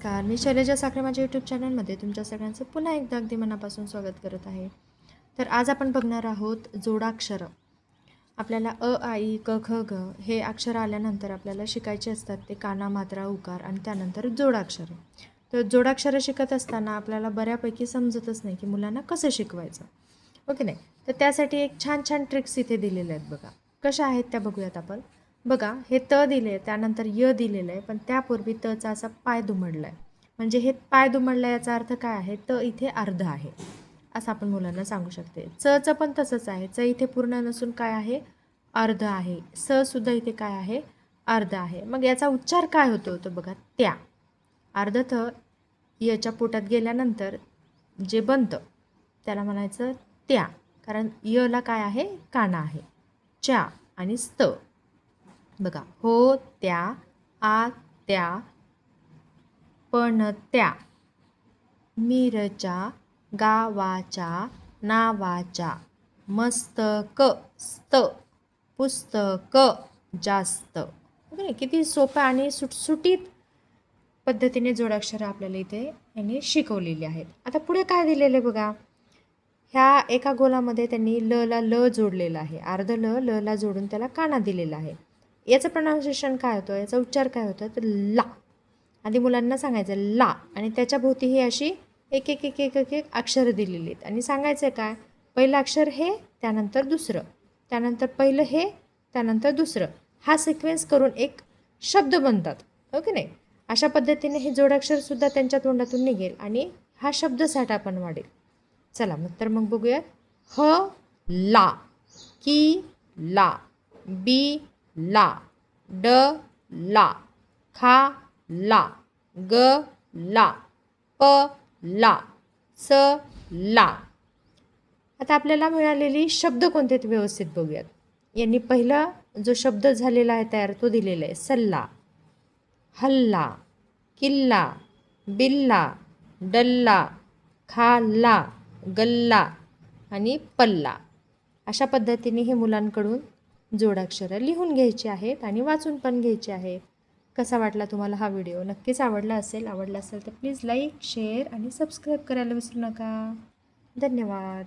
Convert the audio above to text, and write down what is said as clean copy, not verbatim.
नमस्कार, मी शैलजा साखरे माझ्या यूट्यूब चॅनलमध्ये तुमच्या सगळ्यांचं पुन्हा एकदा अगदी मनापासून स्वागत करत आहे. तर आज आपण बघणार आहोत जोडाक्षरं. आपल्याला अ, आ, इ, क, ख, ग हे अक्षरं आल्यानंतर आपल्याला शिकायचे असतात ते काना, मात्रा, उकार आणि त्यानंतर जोडाक्षरं. तर जोडाक्षरं शिकत असताना आपल्याला बऱ्यापैकी समजतच नाही की मुलांना कसं शिकवायचं, ओके नाही. तर त्यासाठी एक छान छान ट्रिक्स इथे दिलेल्या आहेत बघा. कशा आहेत त्या बघूयात आपण. बघा, हे त दिले, त्यानंतर य दिलेलं आहे, पण त्यापूर्वी तचा असा पाय दुमडला आहे. म्हणजे हे पाय दुमडला याचा अर्थ काय आहे, त इथे अर्ध आहे असं आपण मुलांना सांगू शकते. चचं पण तसंच आहे, च इथे पूर्ण नसून काय आहे, अर्ध आहे. स सुद्धा इथे काय आहे, अर्ध आहे. मग याचा उच्चार काय होतो तो बघा, त्या. अर्ध थ यच्या पोटात गेल्यानंतर जे बनतं त्याला म्हणायचं त्या, कारण यला काय आहे, काना आहे. च्या आणि स्त बघा, हो त्या, आ त्या, पण त्या, मिरच्या, गावाच्या, नावाच्या, मस्तक, स्त, पुस्तक, जास्त. ओके, किती सोपं आणि सुटसुटीत पद्धतीने जोडाक्षरं आपल्याला इथे यांनी शिकवलेली आहेत. आता पुढे काय दिलेलं बघा, ह्या एका गोलामध्ये त्यांनी ल ला ल जोडलेलं आहे. अर्ध ल ल ला जोडून त्याला काना दिलेला आहे. याचं प्रोनाऊन्सिएशन काय होतं, याचा उच्चार काय होतं, तर ला. आधी मुलांना सांगायचं ला, आणि त्याच्या भोवती ही अशी एक एक एक एक एक एक अक्षरं दिलेली आहेत आणि सांगायचं काय, पहिलं अक्षर हे, त्यानंतर दुसरं, त्यानंतर पहिलं हे, त्यानंतर दुसरं, हा सिक्वेन्स करून एक शब्द बनतात, ओके नाही. अशा पद्धतीने हे जोडाक्षरसुद्धा त्यांच्या तोंडातून निघेल आणि हा शब्दसाठा पण वाढेल. चला मग बघूया. ह ला, की ला, बी ला, ड ला, खा ला, ग ला, प ला, स ला. आता आपल्याला मिळालेली शब्द कोणते ते व्यवस्थित बघूयात. यांनी पहिला जो शब्द झालेला आहे तयार तो दिलेला आहे सल्ला, हल्ला, किल्ला, बिल्ला, डल्ला, खाल्ला, गल्ला आणि पल्ला. अशा पद्धतीने हे मुलांकडून जोडाक्षरं लिहून घ्यायची आहेत आणि वाचून पण घ्यायची आहेत. कसा वाटला तुम्हाला हा व्हिडिओ? नक्कीच आवडला असेल तर प्लीज लाईक, शेअर आणि सबस्क्राईब करायला विसरू नका. धन्यवाद.